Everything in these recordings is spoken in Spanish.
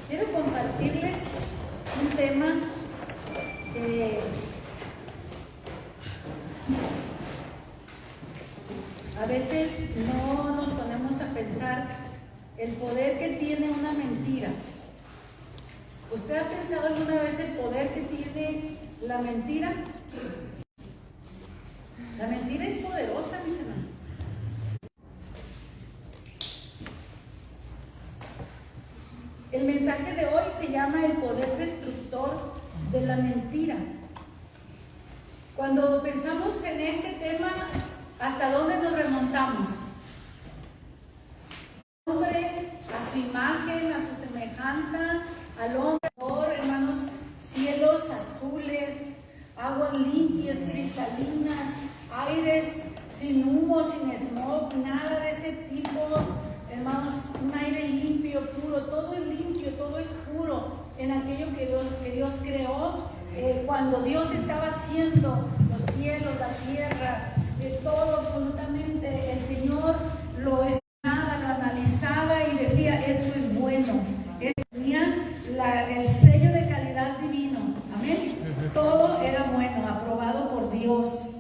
Quiero compartirles un tema que a veces no nos ponemos a pensar el poder que tiene una mentira. ¿Usted ha pensado alguna vez el poder que tiene la mentira? La mentira es poderosa, mis hermanos. El mensaje de hoy se llama el poder destructor de la mentira. Cuando pensamos en este tema, ¿hasta dónde nos remontamos? Al hombre, a su imagen, a su semejanza, al hombre, hermanos, cielos azules, aguas limpias, cristalinas, aires sin humo, sin smog, nada de ese tipo. Hermanos, un aire limpio, puro, todo es limpio, todo es puro en aquello que Dios creó. Cuando Dios estaba haciendo los cielos, la tierra, todo absolutamente, el Señor lo estimaba, lo analizaba y decía, esto es bueno. Tenía el sello de calidad divino. Amén. Todo era bueno, aprobado por Dios.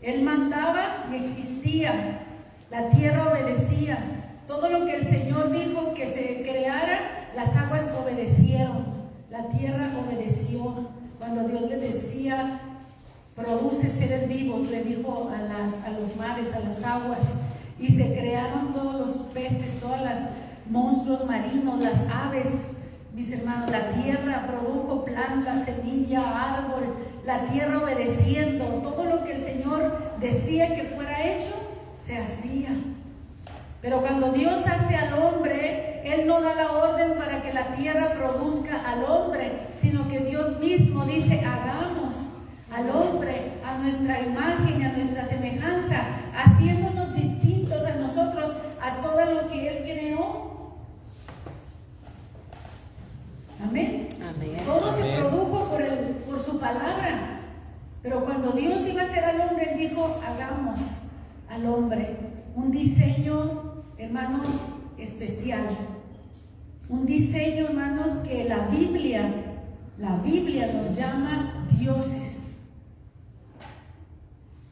Él mandaba y existía. La tierra obedecía. Todo lo que el Señor dijo que se creara, las aguas obedecieron, la tierra obedeció. Cuando Dios le decía, produce seres vivos, le dijo a los mares, a las aguas, y se crearon todos los peces, todos los monstruos marinos, las aves. Mis hermanos, la tierra produjo planta, semilla, árbol, la tierra obedeciendo. Todo lo que el Señor decía que fuera hecho, se hacía. Pero cuando Dios hace al hombre, Él no da la orden para que la tierra produzca al hombre, sino que Dios mismo dice, hagamos al hombre a nuestra imagen, a nuestra semejanza, haciéndonos distintos a nosotros, a todo lo que Él creó. Amén. Amén. Todo se produjo por su palabra. Pero cuando Dios iba a hacer al hombre, Él dijo, hagamos al hombre un diseño, hermanos, especial. Un diseño, hermanos, que la Biblia nos llama dioses.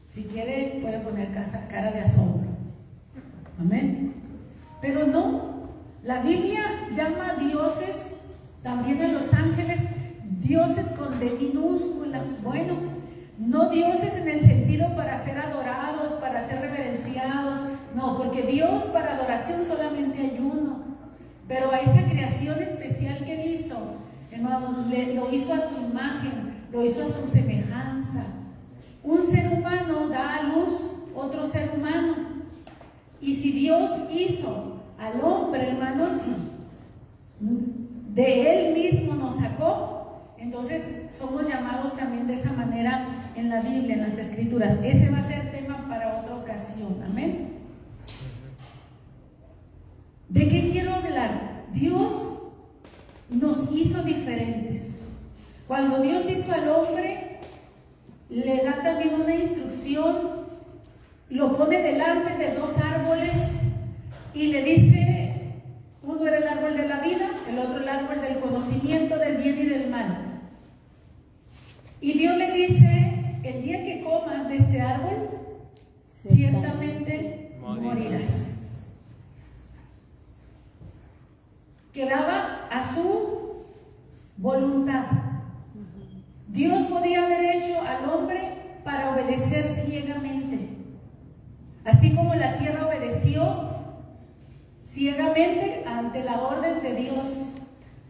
Si quiere, puede poner cara de asombro. Amén. Pero no, la Biblia llama dioses, también a los ángeles, dioses con D minúsculas. Bueno, no dioses en el sentido para ser adorados, para ser reverenciados, no, porque Dios para adoración solamente hay uno, pero a esa creación especial que Él hizo, hermanos, lo hizo a su imagen, lo hizo a su semejanza. Un ser humano da a luz otro ser humano, y si Dios hizo al hombre, hermanos, de Él mismo nos sacó, entonces somos llamados también de esa manera en la Biblia, en las Escrituras. Ese va a ser tema para otra ocasión. Amén. ¿De qué quiero hablar? Dios nos hizo diferentes. Cuando Dios hizo al hombre, le da también una instrucción, lo pone delante de dos árboles y le dice, uno era el árbol de la vida, el otro el árbol del conocimiento del bien y del mal. Y Dios le dice, el día que comas de este árbol, ciertamente morirás. Quedaba a su voluntad. Dios podía haber hecho al hombre para obedecer ciegamente. Así como la tierra obedeció ciegamente ante la orden de Dios.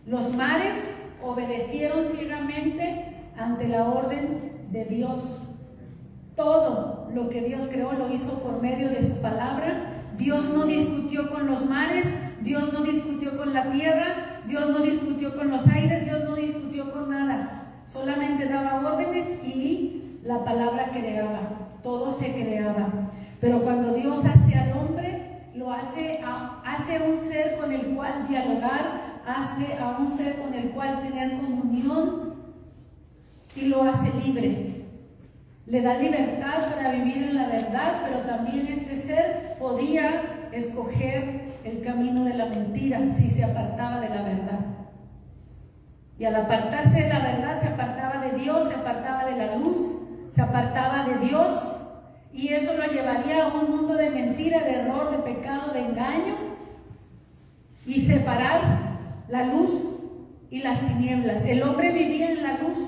Los mares obedecieron ciegamente ante la orden de Dios. Todo lo que Dios creó lo hizo por medio de su palabra. Dios no discutió con los mares, Dios no discutió con la tierra, Dios no discutió con los aires, Dios no discutió con nada. Solamente daba órdenes y la palabra creaba, todo se creaba. Pero cuando Dios hace al hombre, lo hace un ser con el cual dialogar, hace a un ser con el cual tener comunión y lo hace libre. Le da libertad para vivir en la verdad, pero también este ser podía escoger el camino de la mentira si se apartaba de la verdad. Y al apartarse de la verdad, se apartaba de Dios, se apartaba de la luz, se apartaba de Dios. Y eso lo llevaría a un mundo de mentira, de error, de pecado, de engaño. Y separar la luz y las tinieblas. El hombre vivía en la luz.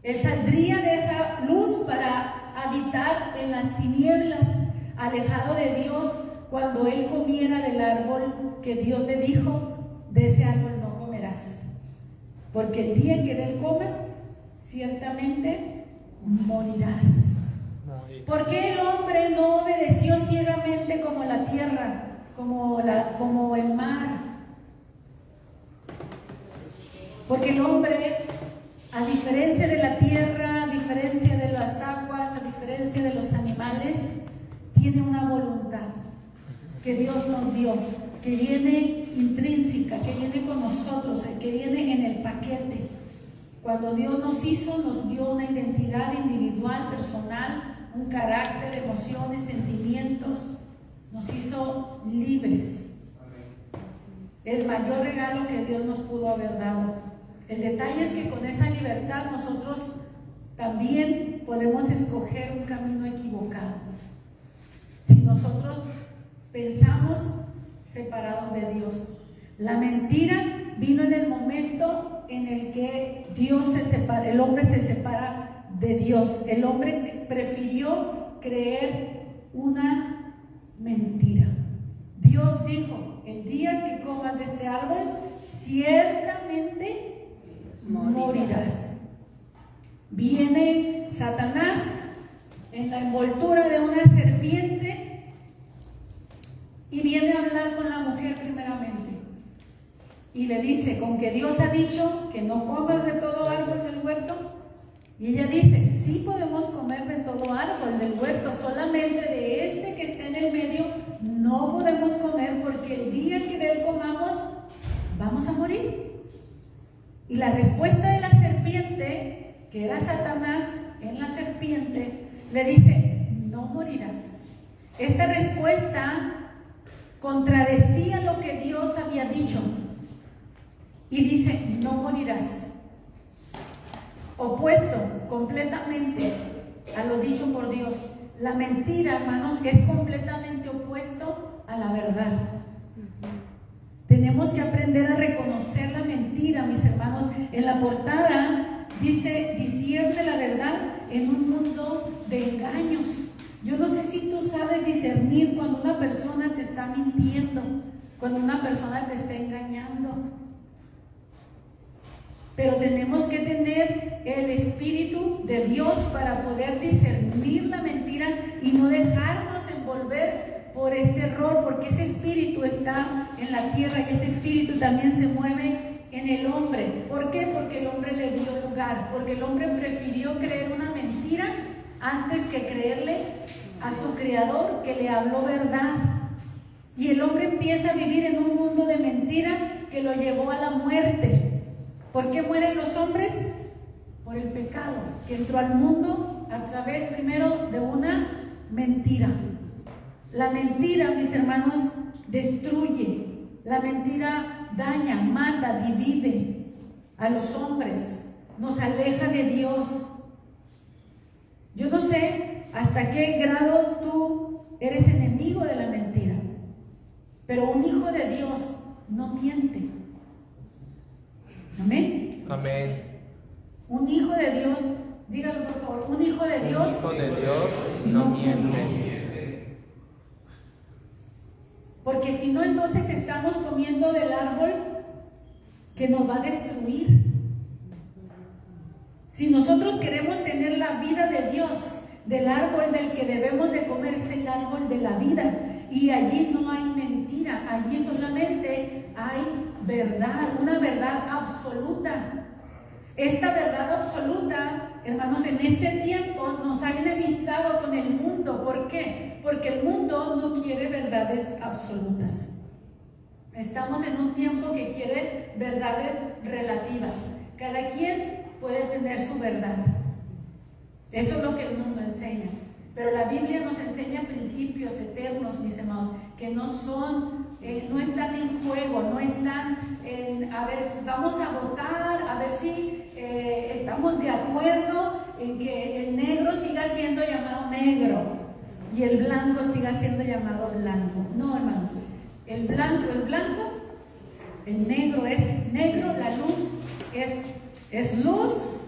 Él saldría de esa luz para habitar en las tinieblas, alejado de Dios, cuando él comiera del árbol que Dios le dijo: de ese árbol no comerás, porque el día en que de él comas, ciertamente morirás. ¿Por qué el hombre no obedeció ciegamente como la tierra, como el mar? Porque el hombre, a diferencia de la tierra, a diferencia de las aguas, a diferencia de los animales, tiene una voluntad que Dios nos dio, que viene intrínseca, que viene con nosotros, que viene en el paquete. Cuando Dios nos hizo, nos dio una identidad individual, personal, un carácter, emociones, sentimientos. Nos hizo libres. El mayor regalo que Dios nos pudo haber dado. El detalle es que con esa libertad nosotros también podemos escoger un camino equivocado. Si nosotros pensamos separados de Dios. La mentira vino en el momento en el que Dios se separa, el hombre se separa de Dios. El hombre prefirió creer una mentira. Dios dijo: el día que comas de este árbol, ciertamente morirás. Viene Satanás en la envoltura de una serpiente y viene a hablar con la mujer primeramente. Y le dice: con que Dios ha dicho que no comas de todo árbol del huerto. Y ella dice: sí podemos comer de todo árbol del huerto, solamente de este que está en el medio no podemos comer, porque el día que de él comamos vamos a morir. Y la respuesta de la serpiente, que era Satanás en la serpiente, le dice: no morirás. Esta respuesta contradecía lo que Dios había dicho y dice: no morirás. Opuesto completamente a lo dicho por Dios. La mentira, hermanos, es completamente opuesto a la verdad. Tenemos que aprender a reconocer la mentira, mis hermanos. En la portada dice: discierne la verdad en un mundo de engaños. Yo no sé si tú sabes discernir cuando una persona te está mintiendo, cuando una persona te está engañando. Pero tenemos que tener el Espíritu de Dios para poder discernir la mentira y no dejarnos envolver por este error, porque ese espíritu está en la tierra y ese espíritu también se mueve en el hombre. ¿Por qué? Porque el hombre le dio lugar, porque el hombre prefirió creer una mentira antes que creerle a su Creador, que le habló verdad. Y el hombre empieza a vivir en un mundo de mentira que lo llevó a la muerte. ¿Por qué mueren los hombres? Por el pecado que entró al mundo a través primero de una mentira. La mentira, mis hermanos, destruye. La mentira daña, mata, divide a los hombres, nos aleja de Dios. Yo no sé hasta qué grado tú eres enemigo de la mentira, pero un hijo de Dios no miente. Amén. Amén. Un hijo de Dios, dígalo por favor, un hijo de Dios, un hijo de Dios no miente. Porque si no, entonces estamos comiendo del árbol que nos va a destruir. Si nosotros queremos tener la vida de Dios, del árbol del que debemos de comer es el árbol de la vida. Y allí no hay mentira, allí solamente hay verdad, una verdad absoluta. Esta verdad absoluta, hermanos, en este tiempo nos ha enemistado con el mundo. ¿Por qué? Porque el mundo no quiere verdades absolutas. Estamos en un tiempo que quiere verdades relativas. Cada quien puede tener su verdad. Eso es lo que el mundo enseña. Pero la Biblia nos enseña principios eternos, mis hermanos, que no están en juego, no están en, a ver, vamos a votar, si estamos de acuerdo en que el negro siga siendo llamado negro y el blanco siga siendo llamado blanco. No, hermanos, el blanco es blanco, el negro es negro, la luz es luz,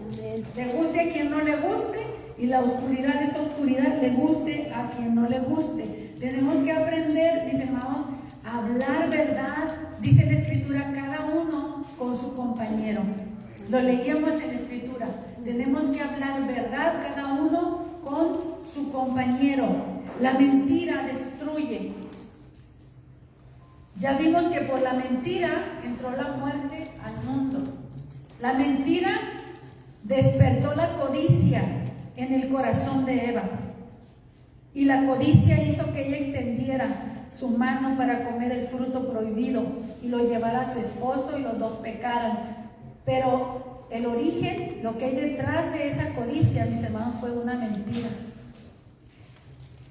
le guste a quien no le guste, y la oscuridad es oscuridad, le guste a quien no le guste. Tenemos que aprender, mis hermanos, a hablar verdad, dice la Escritura, cada uno con su compañero. Lo leíamos en la Escritura. Tenemos que hablar verdad cada uno con su compañero. La mentira destruye. Ya vimos que por la mentira entró la muerte al mundo. La mentira despertó la codicia en el corazón de Eva. Y la codicia hizo que ella extendiera su mano para comer el fruto prohibido y lo llevara a su esposo y los dos pecaran. Pero el origen, lo que hay detrás de esa codicia, mis hermanos, fue una mentira.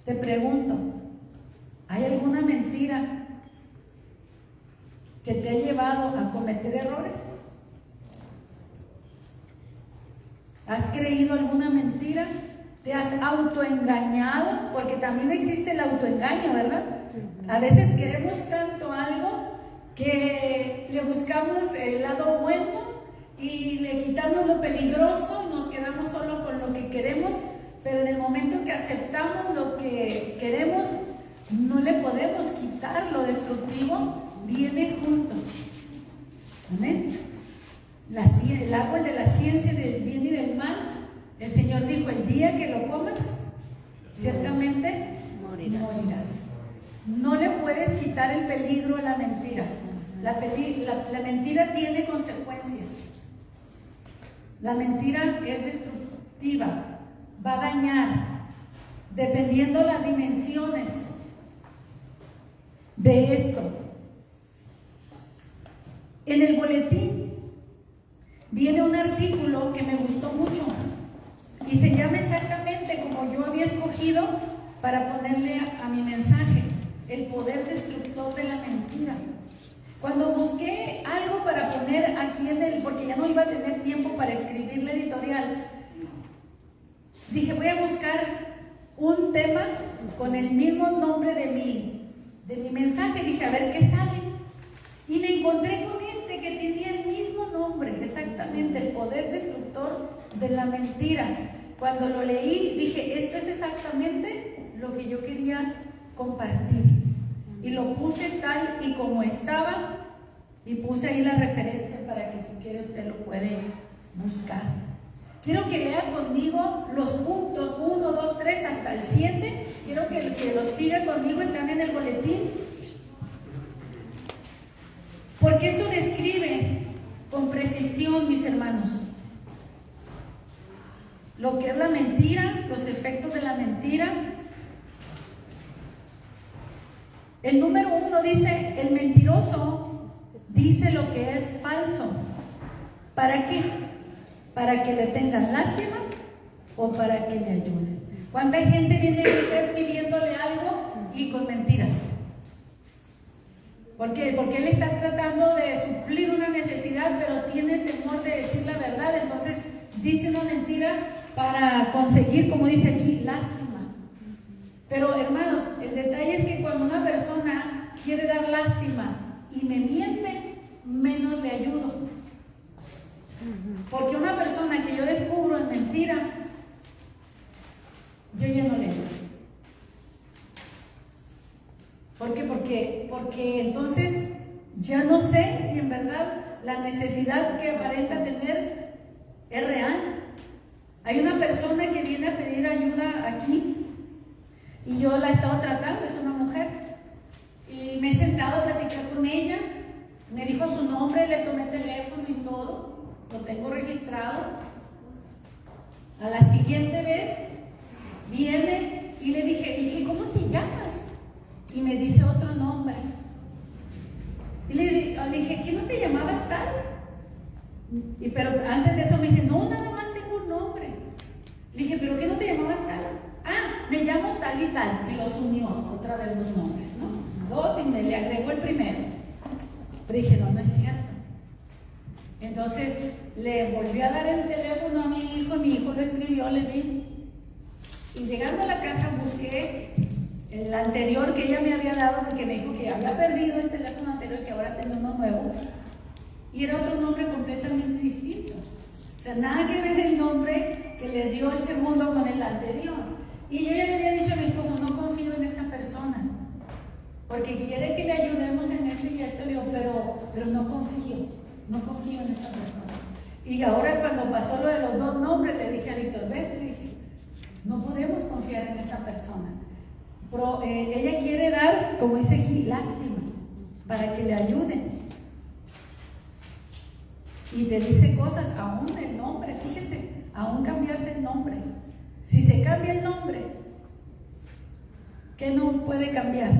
Te pregunto, ¿hay alguna mentira que te ha llevado a cometer errores? ¿Has creído alguna mentira? ¿Te has autoengañado? Porque también existe el autoengaño, ¿verdad? A veces queremos tanto algo que le buscamos el lado bueno y le quitamos lo peligroso y nos quedamos solo con lo que queremos, pero en el momento que aceptamos lo que queremos, no le podemos quitar lo destructivo, viene junto. Amén. El árbol de la ciencia del bien y del mal, el Señor dijo, el día que lo comas, ciertamente morirás. No le puedes quitar el peligro a la mentira. La mentira tiene consecuencias. La mentira es destructiva, va a dañar, dependiendo las dimensiones de esto. En el boletín viene un artículo que me gustó mucho y se llama exactamente como yo había escogido para ponerle a mi mensaje: el poder destructor de la mentira. Cuando busqué algo para poner aquí porque ya no iba a tener tiempo para escribir la editorial, dije, voy a buscar un tema con el mismo nombre de mi mensaje. Dije, a ver qué sale. Y me encontré con este que tenía el mismo nombre, exactamente, el poder destructor de la mentira. Cuando lo leí, dije, esto es exactamente lo que yo quería compartir. Y lo puse tal y como estaba, y puse ahí la referencia para que si quiere usted lo puede buscar. Quiero que lea conmigo los puntos 1, 2, 3 hasta el 7. Quiero que los siga conmigo, están en el boletín. Porque esto describe con precisión, mis hermanos, lo que es la mentira, los efectos de la mentira. El número 1 dice, el mentiroso dice lo que es falso. ¿Para qué? ¿Para que le tengan lástima o para que le ayuden? ¿Cuánta gente viene pidiéndole algo y con mentiras? ¿Por qué? Porque él está tratando de suplir una necesidad, pero tiene temor de decir la verdad. Entonces dice una mentira para conseguir, como dice aquí, lástima. Pero hermanos, el detalle es que cuando una persona quiere dar lástima y me miente, menos le ayudo. Porque una persona que yo descubro en mentira, yo ya no le ayudo. ¿Por qué? Porque entonces ya no sé si en verdad la necesidad que aparenta tener es real. Hay una persona que viene a pedir ayuda aquí y yo la he estado tratando, es una mujer, y me he sentado a platicar con ella, me dijo su nombre, le tomé teléfono y todo, lo tengo registrado. A la siguiente vez viene y le dije, ¿cómo te llamas? Y me dice otro nombre. Y le dije, ¿qué no te llamabas tal? Pero antes de eso me dice, no, nada más tengo un nombre. Le dije, ¿pero qué no te llamabas tal? Ah, me llamo tal y tal. Y los unió otra vez los nombres, ¿no? Dos y me le agregó el primero. Pero dije, no es cierto. Entonces le volví a dar el teléfono a mi hijo lo escribió, le di. Y llegando a la casa busqué el anterior que ella me había dado, porque me dijo que había perdido el teléfono anterior, que ahora tenía uno nuevo. Y era otro nombre completamente distinto. O sea, nada que ver el nombre que le dio el segundo con el anterior. Y yo ya le había dicho a mi esposo, no confío en esta persona, porque quiere que le ayudemos en esto y esto, pero no confío en esta persona. Y ahora cuando pasó lo de los dos nombres, le dije a Víctor, ves, le dije, no podemos confiar en esta persona. Pero, ella quiere dar, como dice aquí, lástima, para que le ayuden. Y te dice cosas, aún el nombre, fíjese, aún cambiarse el nombre. Si se cambia el nombre, ¿qué no puede cambiar?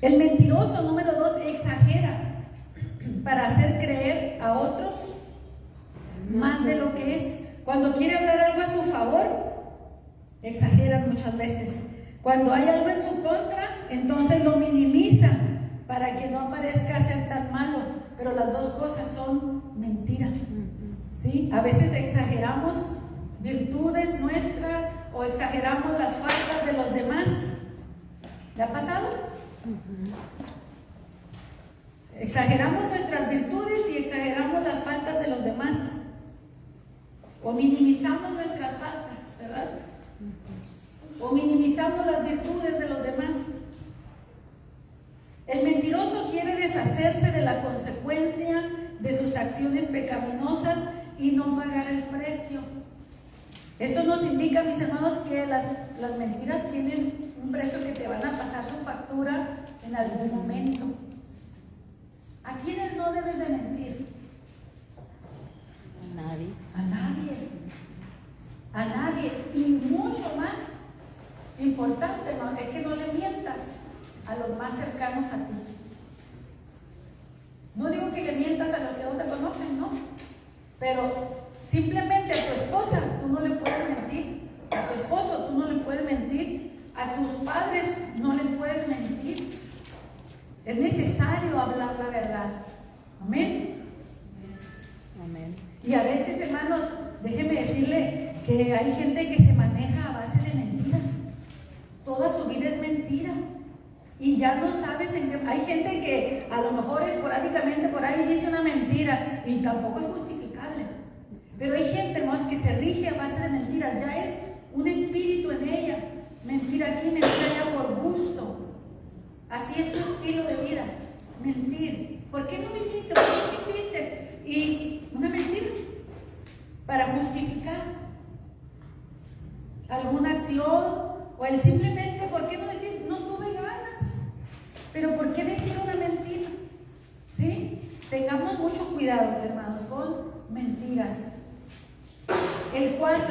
El mentiroso, número 2, exagera para hacer creer a otros más de lo que es. Cuando quiere hablar algo a su favor, exageran muchas veces. Cuando hay algo en su contra, entonces lo minimiza para que no parezca ser tan malo. Pero las dos cosas son mentira. ¿Sí? A veces exageramos virtudes nuestras o exageramos las faltas de los demás. ¿Le ha pasado? Exageramos nuestras virtudes y exageramos las faltas de los demás. O minimizamos nuestras faltas, ¿verdad? O minimizamos las virtudes de los demás. El mentiroso quiere deshacerse de la consecuencia de sus acciones pecaminosas y no pagar el precio. Esto nos indica, mis hermanos, que las mentiras tienen un precio, que te van a pasar su factura en algún momento. ¿A quiénes no debes de mentir? A nadie. A nadie. A nadie. Y mucho más importante, ¿no?, es que no le mientas a los más cercanos a ti. No digo que le mientas a los que no te conocen, no. Pero simplemente a tu esposa tú no le puedes mentir. A tu esposo tú no le puedes mentir. A tus padres no les puedes mentir. Es necesario hablar la verdad. Amén. Amén. Y a veces, hermanos, déjeme decirle que hay gente que se maneja a base de mentiras. Toda su vida es mentira. Y ya no sabes en qué. Hay gente que a lo mejor esporádicamente por ahí dice una mentira y tampoco es justificable. Pero hay gente más que se rige a base de mentiras. Ya es un espíritu en ella. Mentira aquí, mentira allá por gusto. Así es su estilo de vida. Mentir. ¿Por qué no me dijiste? ¿Por qué no hiciste? Y una mentira para justificar alguna acción, o el simplemente, ¿por qué no decir no tuve ganas? Pero ¿por qué decir una mentira? ¿Sí? Tengamos mucho cuidado, hermanos, con mentiras. El 4,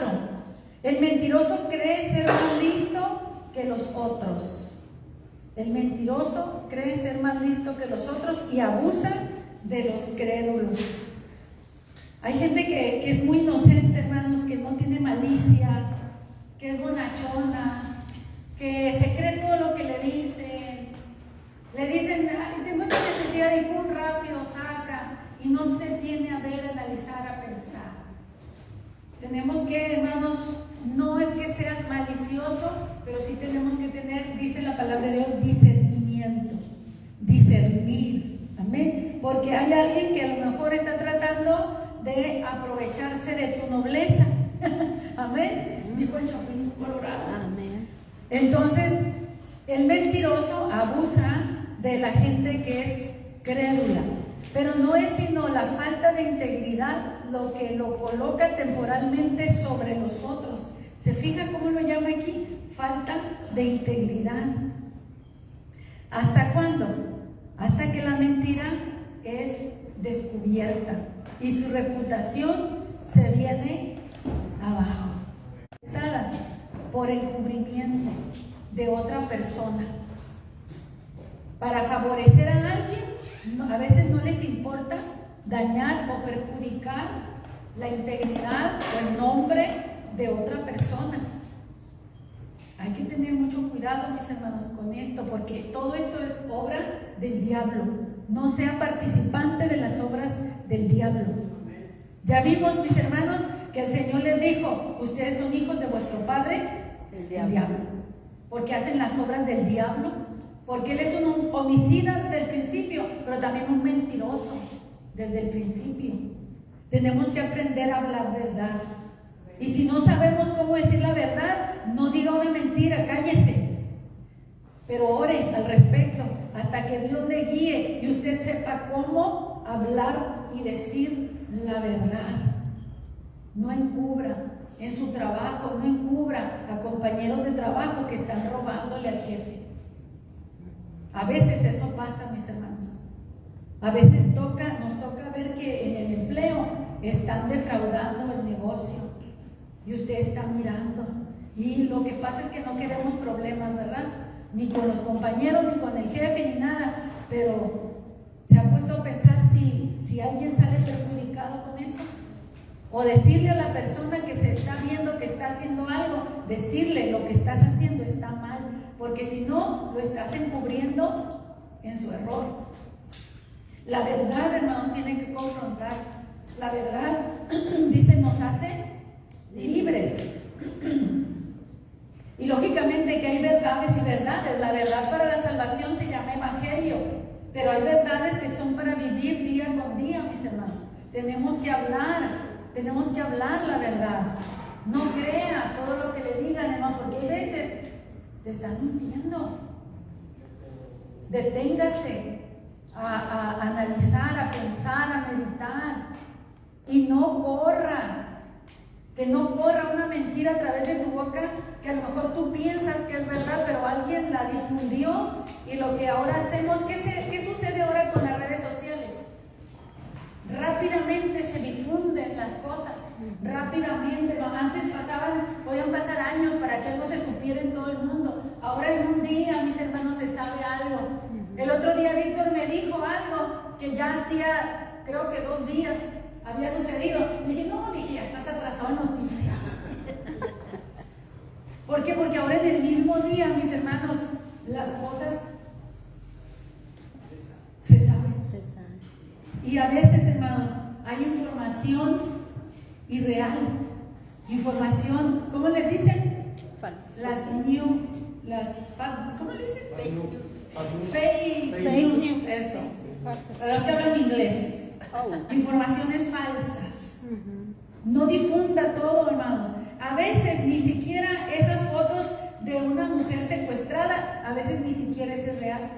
el mentiroso cree ser más listo que los otros. El mentiroso cree ser más listo que los otros y abusa de los crédulos. Hay gente que es muy inocente, hermanos, que no tiene malicia, que es bonachona, que se cree todo lo que le dicen. Le dicen, ay, tengo esta necesidad, y pum, rápido saca, y no se detiene a ver, a analizar, a pensar. Tenemos que, hermanos, no es que seas malicioso, pero sí tenemos que tener, dice la palabra de Dios, discernimiento, discernir, amén, porque hay alguien que a lo mejor está tratando de aprovecharse de tu nobleza, amén, dijo el Chapulín Colorado. Amén. Entonces, el mentiroso abusa de la gente que es crédula, pero no es sino la falta de integridad lo que lo coloca temporalmente sobre los otros. ¿Se fija cómo lo llama aquí? Falta de integridad. ¿Hasta cuándo? Hasta que la mentira es descubierta y su reputación se viene abajo, por el cubrimiento de otra persona. Para favorecer a alguien, a veces no les importa dañar o perjudicar la integridad o el nombre de otra persona. Hay que tener mucho cuidado, mis hermanos, con esto, porque todo esto es obra del diablo. No sea participante de las obras del diablo. diablo. Ya vimos, mis hermanos, que el Señor les dijo, ustedes son hijos de vuestro padre, el diablo, porque hacen las obras del diablo, porque él es un homicida desde el principio, pero también un mentiroso desde el principio. Tenemos que aprender a hablar verdad. Y si no sabemos cómo decir la verdad, no diga una mentira, cállese. Pero ore al respecto hasta que Dios le guíe y usted sepa cómo hablar y decir la verdad. No encubra en su trabajo, no encubra a compañeros de trabajo que están robándole al jefe. A veces eso pasa, mis hermanos. A veces nos toca ver que en el empleo están defraudando el negocio y usted está mirando. Y lo que pasa es que no queremos problemas, ¿verdad? Ni con los compañeros, ni con el jefe, ni nada. Pero ¿se ha puesto a pensar si alguien sale perjudicado con eso? O decirle a la persona que se está viendo que está haciendo algo, decirle lo que estás haciendo está mal, porque si no, lo estás encubriendo en su error. La verdad, hermanos, tiene que confrontar. La verdad, dice, nos hace libres. Y lógicamente que hay verdades y verdades. La verdad para la salvación se llama evangelio, pero hay verdades que son para vivir día con día, mis hermanos. Tenemos que hablar la verdad. No crea todo lo que le digan, hermano, porque hay veces te están mintiendo. Deténgase a analizar, a pensar, a meditar y no corra. Que no corra una mentira a través de tu boca, que a lo mejor tú piensas que es verdad, pero alguien la difundió. Y lo que ahora hacemos, ¿qué sucede ahora con las redes sociales? Rápidamente se difunden las cosas, rápidamente. Antes podían pasar años para que algo se supiera en todo el mundo. Ahora en un día, mis hermanos, se sabe algo. El otro día Víctor me dijo algo que ya hacía, creo que 2 días había sucedido. Dije, ya estás atrasado en noticias. ¿Por qué? Porque ahora en el mismo día, mis hermanos, las cosas se saben. Y a veces, hermanos, hay información irreal, información, ¿cómo le dicen? ¿Cómo le dicen? Fake news, eso. Para los que hablan inglés. Informaciones falsas. No difunda todo, hermanos. A veces ni siquiera esas fotos de una mujer secuestrada, a veces ni siquiera es real.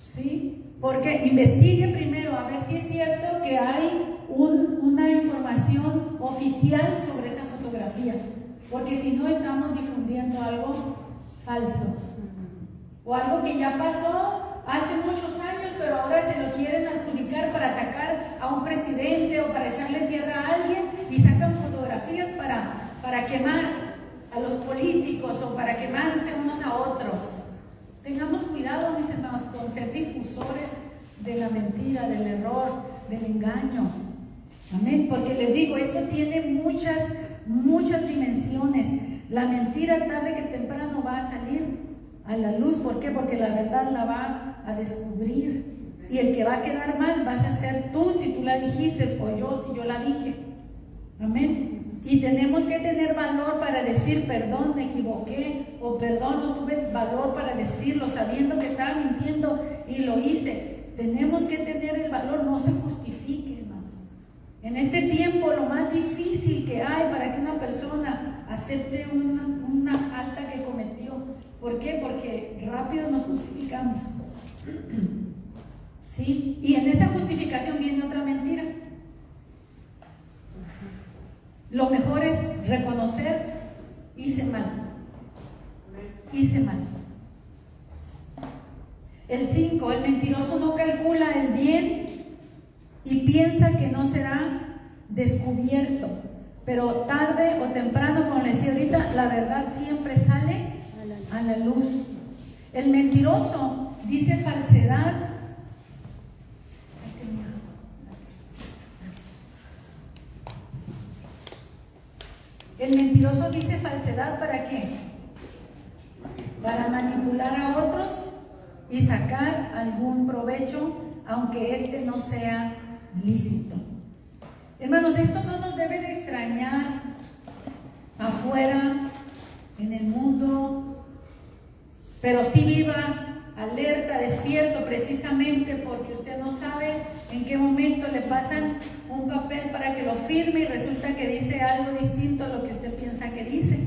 ¿Sí? Porque investigue primero a ver si es cierto que hay una información oficial sobre esa fotografía. Porque si no, estamos difundiendo algo falso. O algo que ya pasó hace muchos años, pero ahora se lo quieren adjudicar para atacar a un presidente o para echarle tierra a alguien y sacan fotografías para quemar a los políticos o para quemarse unos a otros. Tengamos cuidado, mis hermanos, con ser difusores de la mentira, del error, del engaño. Amén, porque les digo, esto tiene muchas dimensiones. La mentira tarde que temprano va a salir a la luz. ¿Por qué? Porque la verdad la va a descubrir. Y el que va a quedar mal vas a ser tú si tú la dijiste, o yo si yo la dije. Amén. Y tenemos que tener valor para decir perdón, me equivoqué, o perdón, no tuve valor para decirlo sabiendo que estaba mintiendo y lo hice. Tenemos que tener el valor, no se justifique, hermanos. En este tiempo lo más difícil que hay para que una persona acepte una falta que cometió. ¿Por qué? Porque rápido nos justificamos. ¿Sí? Y en esa justificación viene otra mentira. Lo mejor es reconocer, hice mal. El 5, el mentiroso no calcula el bien y piensa que no será descubierto. Pero tarde o temprano, como les decía ahorita, la verdad siempre sale a la luz. El mentiroso dice falsedad. El mentiroso dice falsedad, ¿para qué? Para manipular a otros y sacar algún provecho aunque este no sea lícito. Hermanos, esto no nos debe de extrañar afuera, en el mundo, pero sí viva alerta, despierto, precisamente porque usted no sabe en qué momento le pasan un papel para que lo firme y resulta que dice algo distinto a lo que usted piensa que dice.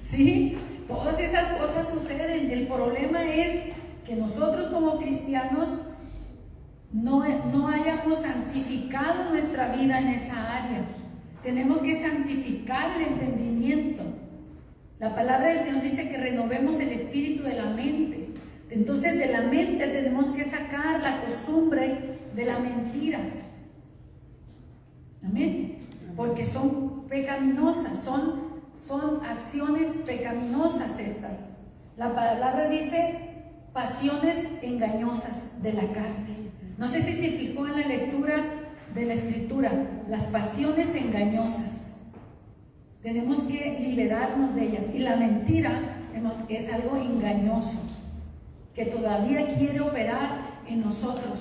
¿Sí? Todas esas cosas suceden. El problema es que nosotros como cristianos no hayamos santificado nuestra vida en esa área. Tenemos que santificar el entendimiento. La palabra del Señor dice que renovemos el espíritu de la mente. Entonces de la mente tenemos que sacar la costumbre de la mentira. Amén. Porque son pecaminosas, son acciones pecaminosas estas. La palabra dice pasiones engañosas de la carne. No sé si se fijó en la lectura de la Escritura, las pasiones engañosas. Tenemos que liberarnos de ellas. Y la mentira es algo engañoso, que todavía quiere operar en nosotros.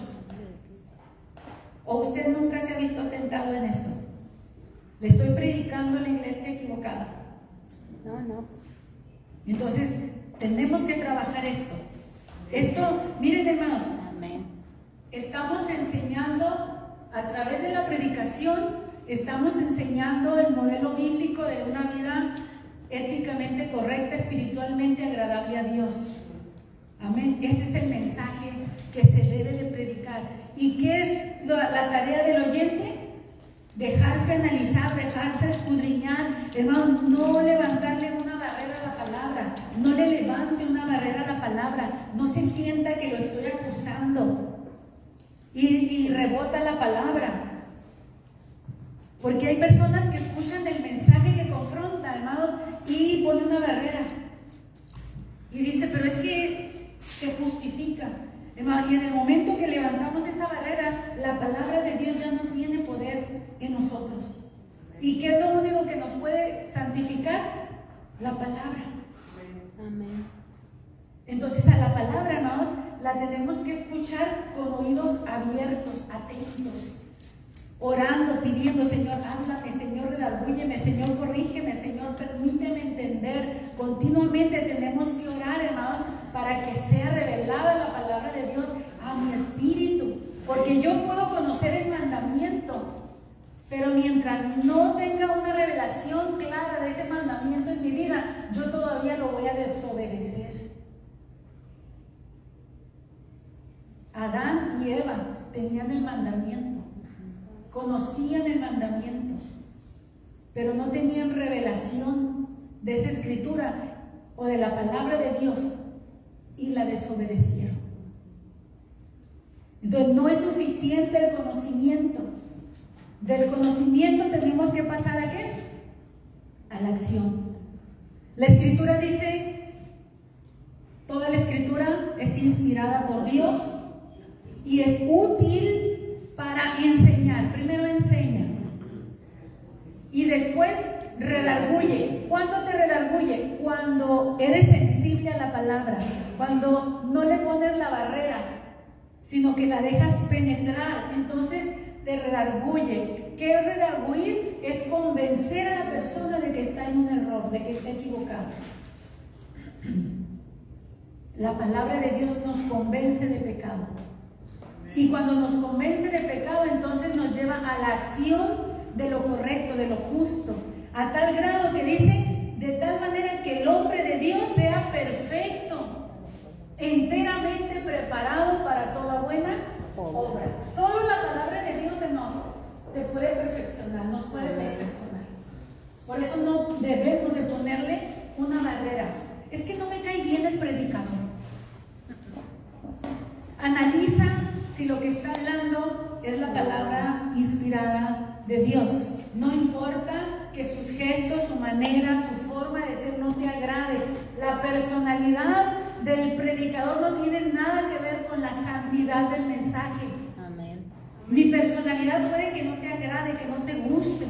¿O usted nunca se ha visto tentado en esto? ¿Le estoy predicando en la iglesia equivocada? No. Entonces, tenemos que trabajar esto. Esto, miren hermanos, Amén. estamos enseñando a través de la predicación, estamos enseñando el modelo bíblico de una vida éticamente correcta, espiritualmente agradable a Dios. Amén. Ese es el mensaje que se debe de predicar. ¿Y qué es la tarea del oyente? Dejarse analizar, dejarse escudriñar. Hermano, no levantarle una barrera a la palabra. No le levante una barrera a la palabra. No se sienta que lo estoy acusando y rebota la palabra. Porque hay personas que escuchan el mensaje que confronta, hermanos, y pone una barrera. Y dice, pero es que se justifica. Hermanos, y en el momento que levantamos esa barrera, la palabra de Dios ya no tiene poder en nosotros. ¿Y qué es lo único que nos puede santificar? La palabra. Amén. Entonces a la palabra, hermanos, la tenemos que escuchar con oídos abiertos, atentos. Orando, pidiendo, Señor, háblame, Señor, redargúyeme, Señor, corrígeme, Señor, permíteme entender. Continuamente tenemos que orar, hermanos, para que sea revelada la palabra de Dios a mi espíritu. Porque yo puedo conocer el mandamiento, pero mientras no tenga una revelación clara de ese mandamiento en mi vida, yo todavía lo voy a desobedecer. Adán y Eva tenían el mandamiento. Conocían el mandamiento, pero no tenían revelación de esa escritura o de la palabra de Dios y la desobedecieron. Entonces no es suficiente el conocimiento. Del conocimiento tenemos que pasar ¿a qué? A la acción. La escritura dice, toda la escritura es inspirada por Dios y es útil para enseñar. Primero enseña y después redarguye. ¿Cuándo te redarguye? Cuando eres sensible a la palabra, cuando no le pones la barrera, sino que la dejas penetrar. Entonces te redarguye. ¿Qué es redarguir? Es convencer a la persona de que está en un error, de que está equivocado. La palabra de Dios nos convence de pecado. Y cuando nos convence de pecado, entonces nos lleva a la acción de lo correcto, de lo justo, a tal grado que dice, de tal manera que el hombre de Dios sea perfecto, enteramente preparado para toda buena obra. Solo la palabra de Dios, hermanos, te puede perfeccionar, nos puede perfeccionar. Por eso no debemos de ponerle una barrera. Es que no me cae bien el predicador. Analiza si lo que está hablando es la palabra inspirada de Dios. No importa que sus gestos, su manera, su forma de ser no te agrade. La personalidad del predicador no tiene nada que ver con la santidad del mensaje. Amén. Mi personalidad puede que no te agrade, que no te guste.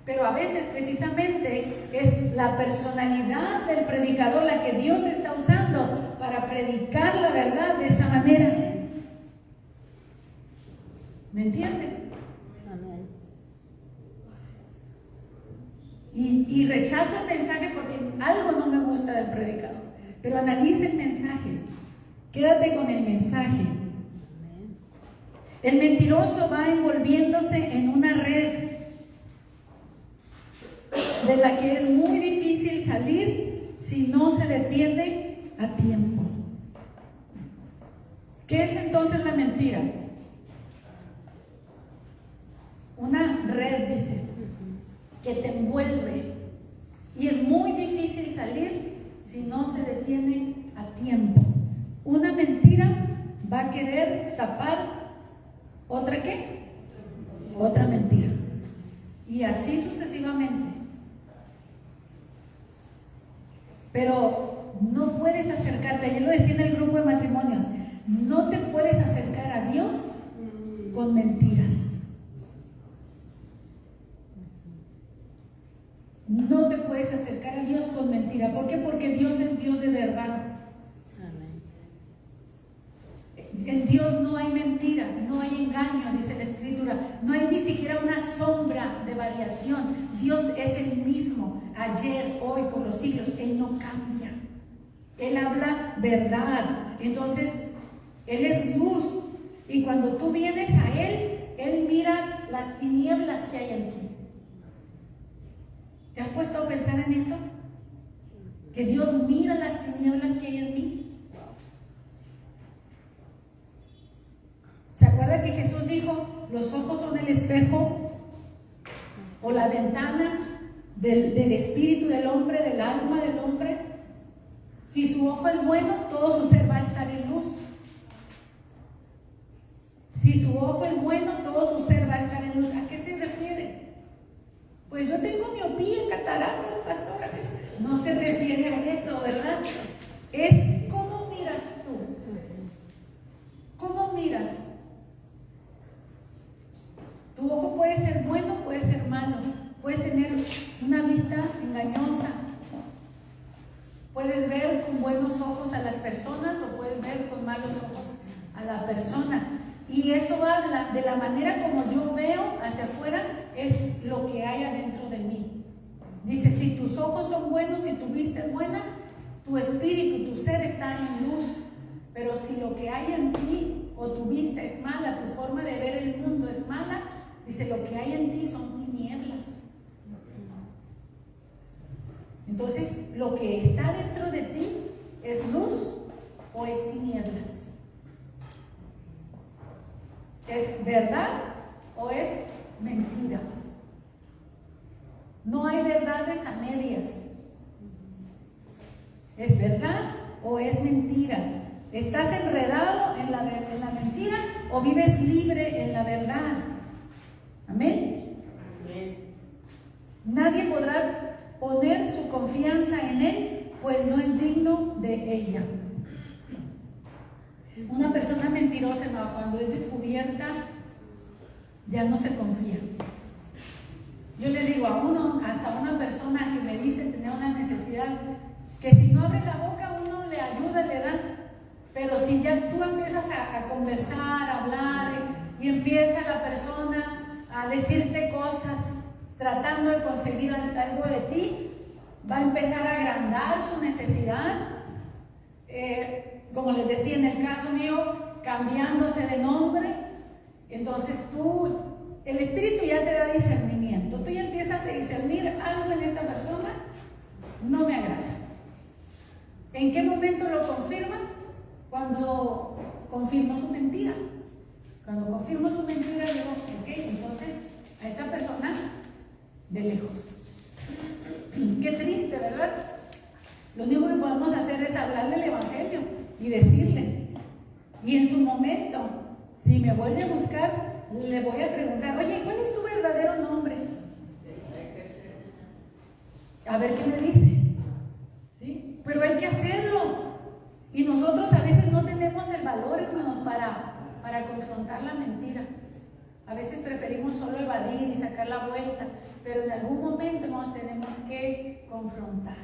Pero a veces precisamente es la personalidad del predicador la que Dios está usando para para predicar la verdad de esa manera. ¿Me entienden? Amén. Y rechazo el mensaje porque algo no me gusta del predicador. Pero analice el mensaje. Quédate con el mensaje. El mentiroso va envolviéndose en una red de la que es muy difícil salir si no se detiene a tiempo. ¿Qué es entonces la mentira? Una red, dice, que te envuelve y es muy difícil salir si no se detiene a tiempo. Una mentira va a querer tapar otra ¿qué? Otra mentira. Y así sucesivamente. Pero no puedes acercarte, yo lo decía en el grupo de matrimonios, no te puedes acercar a Dios con mentiras. No te puedes acercar a Dios con mentira. ¿Por qué? Porque Dios es Dios de verdad. En Dios no hay mentira, no hay engaño, dice la Escritura. No hay ni siquiera una sombra de variación. Dios es el mismo, ayer, hoy, por los siglos. Él no cambia. Él habla verdad. Entonces, Él es luz. Y cuando tú vienes a Él, Él mira las tinieblas que hay en ti. ¿Te has puesto a pensar en eso? Que Dios mira las tinieblas que hay en mí. ¿Se acuerda que Jesús dijo, los ojos son el espejo o la ventana del espíritu del hombre, del alma del hombre? Si su ojo es bueno, todo su ser va a estar en luz. Si su ojo es bueno, todo su ser va a estar en luz. ¿A qué se refiere? Pues yo tengo miopía, cataratas, pastora. No se refiere a eso, ¿verdad? Es cómo miras tú. ¿Cómo miras? Tu ojo puede ser bueno, puede ser malo. Puedes tener una vista engañosa. Puedes ver con buenos ojos a las personas o puedes ver con malos ojos a la persona. Y eso habla de la manera como yo veo hacia afuera, es lo que hay adentro de mí. Dice, si tus ojos son buenos, si tu vista es buena, tu espíritu, tu ser está en luz. Pero si lo que hay en ti o tu vista es mala, tu forma de ver el mundo es mala, dice, lo que hay en ti son tinieblas. Entonces, lo que está dentro de ti es luz o es tinieblas. ¿Es verdad o es mentira? No hay verdades a medias. ¿Es verdad o es mentira? ¿Estás enredado en la mentira o vives libre en la verdad? Amén. Nadie podrá poner su confianza en Él, pues no es digno de ella. Una persona mentirosa, hermano, cuando es descubierta, ya no se confía. Yo le digo a uno, hasta una persona que me dice tener una necesidad, que si no abre la boca, uno le ayuda, le da. Pero si ya tú empiezas a conversar, a hablar, y empieza la persona a decirte cosas, tratando de conseguir algo de ti, va a empezar a agrandar su necesidad. Como les decía en el caso mío, cambiándose de nombre. Entonces el Espíritu ya te da discernimiento. Tú ya empiezas a discernir algo en esta persona, no me agrada. ¿En qué momento lo confirma? Cuando confirmo su mentira. Cuando confirmo su mentira, digo, ok, entonces a esta persona de lejos. Qué triste, ¿verdad? Lo único que podemos hacer es hablarle el Evangelio y decirle. Y en su momento, si me vuelve a buscar, le voy a preguntar, oye, ¿cuál es tu verdadero nombre? A ver qué me dice. ¿Sí? Pero hay que hacerlo. Y nosotros a veces no tenemos el valor, hermanos, para confrontar la mentira. A veces preferimos solo evadir y sacar la vuelta, pero en algún momento nos tenemos que confrontar.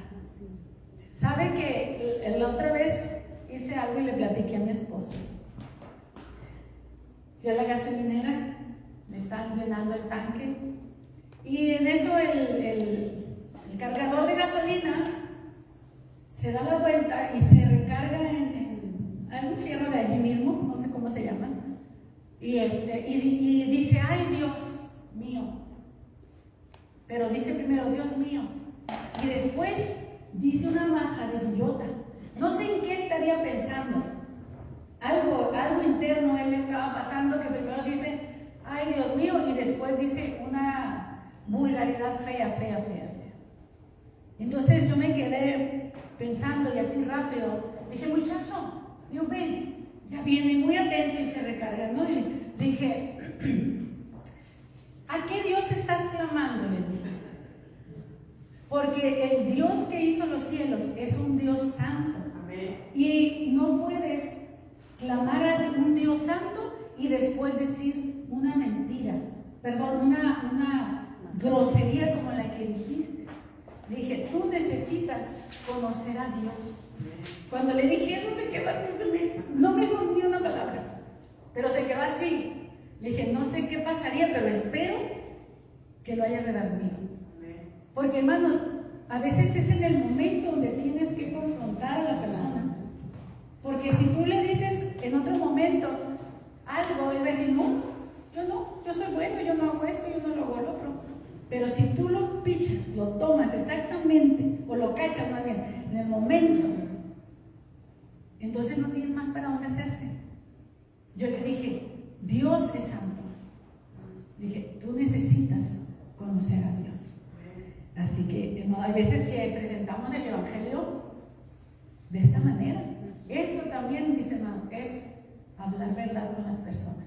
¿Sabe que la otra vez hice algo y le platiqué a mi esposo. Fui a la gasolinera, me están llenando el tanque y en eso el cargador de gasolina se da la vuelta y se recarga en algún fierro de allí mismo, no sé cómo se llama, y dice, ay Dios mío, pero dice primero Dios mío, y después dice una maja de idiota. No sé en qué estaría pensando, algo interno él estaba pasando, que primero dice, ay Dios mío, y después dice una vulgaridad fea. Entonces yo me quedé pensando y así rápido, dije, muchacho, Dios ven, ya viene muy atento y se recarga, ¿no? Y dije, ¿a qué Dios estás clamando? Le dije, porque el Dios que hizo los cielos es un Dios santo. Amén. Y no puedes clamar a un Dios santo y después decir una mentira, perdón, una grosería como la que dijiste. Dije, tú necesitas conocer a Dios. Cuando le dije eso se quedó así, no me dijo ni una palabra, pero se quedó así. Le dije, no sé qué pasaría, pero espero que lo haya redarguido. Porque hermanos, a veces es en el momento donde tienes que confrontar a la persona. Porque si tú le dices en otro momento algo, él va a decir, no, yo soy bueno, yo no hago esto, yo no lo hago lo otro. Pero si tú lo pichas, lo tomas exactamente, o lo cachas más bien, en el momento, entonces no tienes más para dónde hacerse. Yo le dije, Dios es santo. Dije, tú necesitas conocer a Dios. Así que, hermano, hay veces que presentamos el Evangelio de esta manera. Esto también, dice hermano, es hablar verdad con las personas.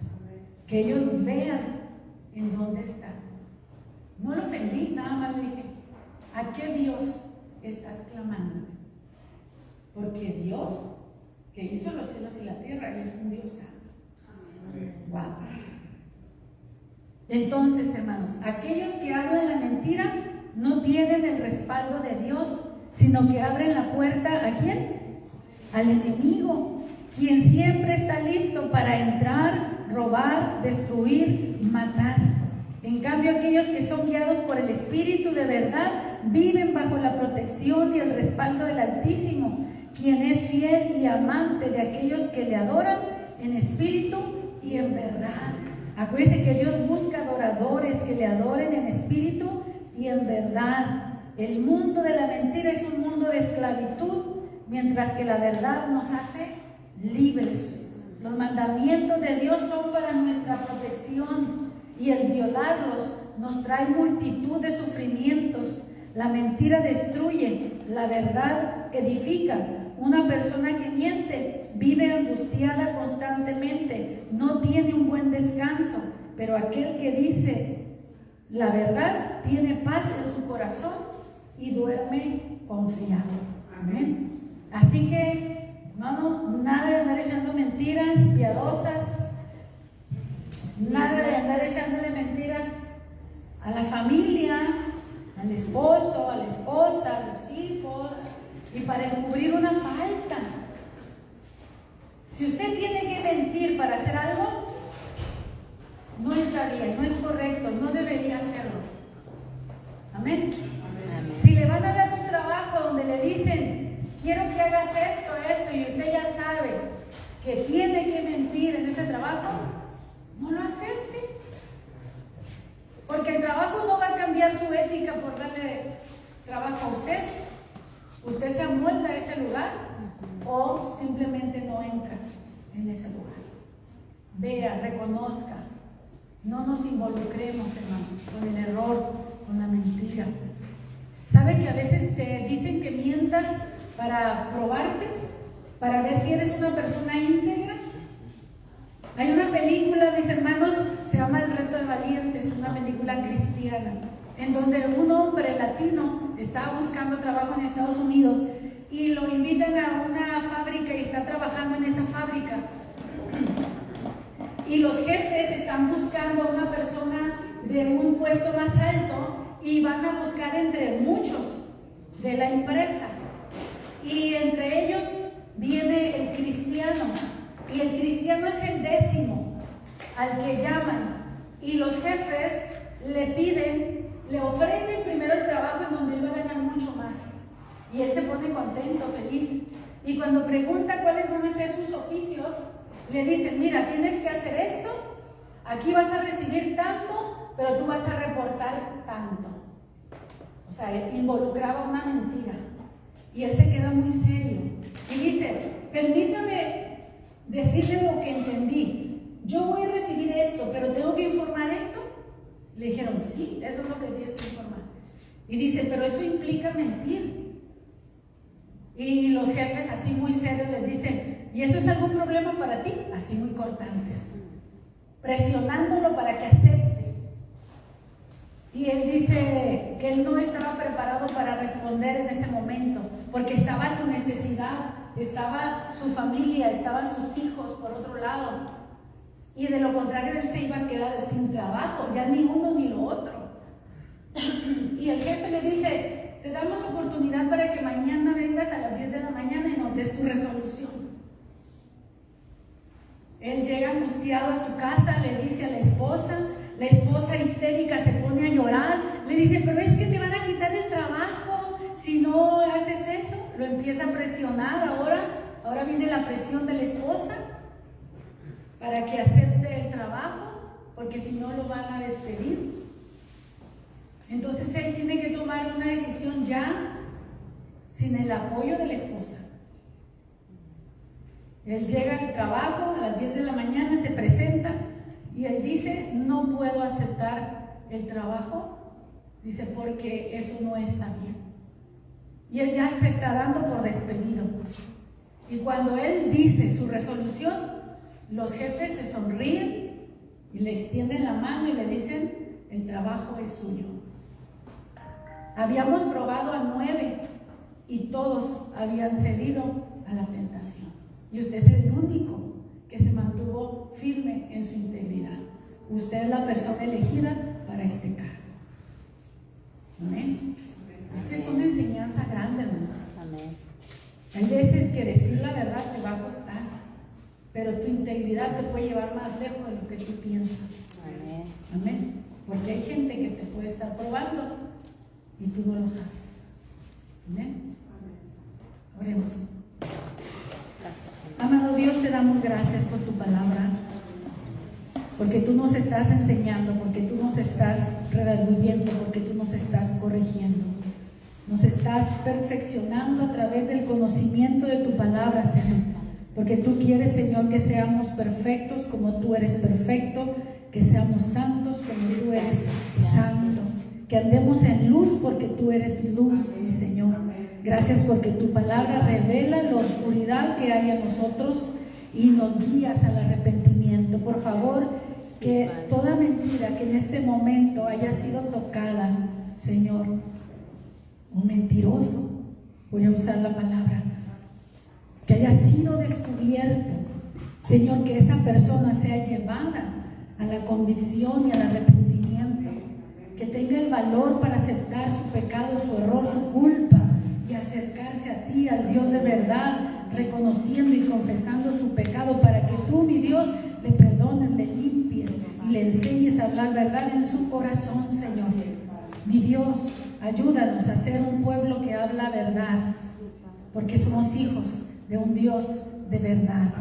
Que ellos vean en dónde están. No lo ofendí, nada más le dije, ¿a qué Dios estás clamando? Porque Dios, que hizo los cielos y la tierra, Él es un Dios santo. Wow. Entonces, hermanos, aquellos que hablan la mentira no tienen el respaldo de Dios, sino que abren la puerta, ¿a quién? Al enemigo, quien siempre está listo para entrar, robar, destruir, matar. En cambio, aquellos que son guiados por el Espíritu de verdad viven bajo la protección y el respaldo del Altísimo, quien es fiel y amante de aquellos que le adoran en espíritu y en verdad. Acuérdense que Dios busca adoradores que le adoren en espíritu y en verdad. El mundo de la mentira es un mundo de esclavitud, mientras que la verdad nos hace libres. Los mandamientos de Dios son para nuestra protección y el violarlos nos trae multitud de sufrimientos. La mentira destruye, la verdad edifica. Una persona que miente vive angustiada constantemente, no tiene un buen descanso, pero aquel que dice la verdad tiene paz en su corazón y duerme confiado. Amén. Así que, hermano, nada de andar echando mentiras piadosas, nada de andar echándole mentiras a la familia, al esposo, a la esposa, a los hijos, y para encubrir una falta. Si usted tiene que mentir para hacer algo, no está bien, no es correcto, no debería hacerlo. Amén. Si le van a dar un trabajo donde le dicen, quiero que hagas esto, y usted ya sabe que tiene que mentir en ese trabajo, no lo acepte. Porque el trabajo no va a cambiar su ética por darle trabajo a usted. Usted se amolda a ese lugar o simplemente no entra en ese lugar. Vea, reconozca. No nos involucremos, hermanos, con el error, con la mentira. ¿Sabe que a veces te dicen que mientas para probarte? Para ver si eres una persona íntegra. Hay una película, mis hermanos, se llama El Reto de Valientes, una película cristiana, en donde un hombre latino está buscando trabajo en Estados Unidos y lo invitan a una fábrica y está trabajando en esa fábrica. Y los jefes están buscando a una persona de un puesto más alto y van a buscar entre muchos de la empresa. Y entre ellos viene el cristiano, y el cristiano es el 10º al que llaman, y los jefes le piden, le ofrecen primero el trabajo en donde él va a ganar mucho más, y él se pone contento, feliz, y cuando pregunta cuáles van a ser sus oficios, le dicen, mira, tienes que hacer esto, aquí vas a recibir tanto, pero tú vas a reportar tanto. O sea, él involucraba una mentira, y él se queda muy serio, y dice, permítame decirle lo que entendí, yo voy a recibir esto, pero tengo que informar esto. Le dijeron, sí, eso es lo que tienes que informar. Y dice, pero eso implica mentir. Y los jefes así muy serios les dicen, ¿y eso es algún problema para ti? Así muy cortantes, presionándolo para que acepte. Y él dice que él no estaba preparado para responder en ese momento, porque estaba su necesidad, estaba su familia, estaban sus hijos por otro lado. Y de lo contrario él se iba a quedar sin trabajo, ya ni uno ni lo otro. Y el jefe le dice, te damos oportunidad para que mañana vengas a las 10 de la mañana y nos des tu resolución. Él llega angustiado a su casa, le dice a la esposa histérica se pone a llorar, le dice, pero es que te van a quitar el trabajo si no haces eso. Lo empieza a presionar, ahora viene la presión de la esposa para que acepte el trabajo, porque si no lo van a despedir. Entonces él tiene que tomar una decisión ya sin el apoyo de la esposa. Él llega al trabajo a las 10 de la mañana, se presenta y él dice, no puedo aceptar el trabajo, dice, porque eso no está bien. Y él ya se está dando por despedido. Y cuando él dice su resolución, los jefes se sonríen y le extienden la mano y le dicen, el trabajo es suyo. Habíamos probado a 9 y todos habían cedido a la tentación. Y usted es el único que se mantuvo firme en su integridad. Usted es la persona elegida para este cargo. Amén. Esta es una enseñanza grande, hermanos. Amén. Hay veces que decir la verdad te va a costar, pero tu integridad te puede llevar más lejos de lo que tú piensas. Amén. Amén. Porque hay gente que te puede estar probando y tú no lo sabes. Amén. Oremos. Gracias, Amado Dios, te damos gracias por tu palabra, porque tú nos estás enseñando, porque tú nos estás redarguyendo, porque tú nos estás corrigiendo. Nos estás perfeccionando a través del conocimiento de tu palabra, Señor. Porque tú quieres, Señor, que seamos perfectos como tú eres perfecto, que seamos santos como tú eres santo, que andemos en luz porque tú eres luz, mi Señor. Gracias porque tu palabra revela la oscuridad que hay en nosotros y nos guías al arrepentimiento. Por favor, que toda mentira que en este momento haya sido tocada, Señor, un mentiroso, voy a usar la palabra, que haya sido descubierto, Señor, que esa persona sea llevada a la convicción y al arrepentimiento, que tenga el valor para aceptar su pecado, su error, su culpa y acercarse a ti, al Dios de verdad, reconociendo y confesando su pecado para que tú, mi Dios, le perdones, le limpies y le enseñes a hablar verdad en su corazón, Señor. Mi Dios, ayúdanos a ser un pueblo que habla verdad, porque somos hijos de un Dios de verdad.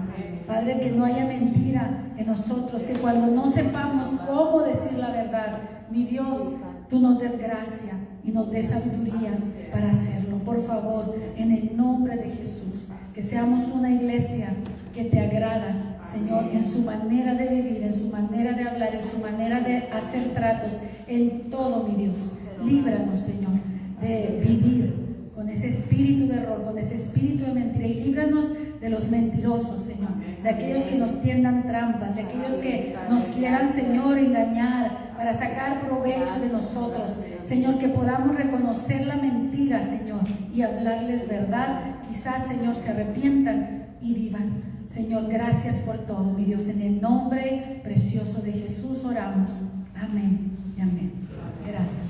Padre, que no haya mentira en nosotros, que cuando no sepamos cómo decir la verdad, mi Dios, tú nos des gracia y nos des sabiduría para hacerlo. Por favor, en el nombre de Jesús, que seamos una iglesia que te agrada, Señor, en su manera de vivir, en su manera de hablar, en su manera de hacer tratos, en todo, mi Dios. Líbranos, Señor, de vivir con ese espíritu de error, con ese espíritu de mentira, y líbranos de los mentirosos, Señor, de aquellos que nos tiendan trampas, de aquellos que nos quieran, Señor, engañar para sacar provecho de nosotros. Señor, que podamos reconocer la mentira, Señor, y hablarles verdad. Quizás, Señor, se arrepientan y vivan. Señor, gracias por todo, mi Dios. En el nombre precioso de Jesús oramos. Amén y amén. Gracias.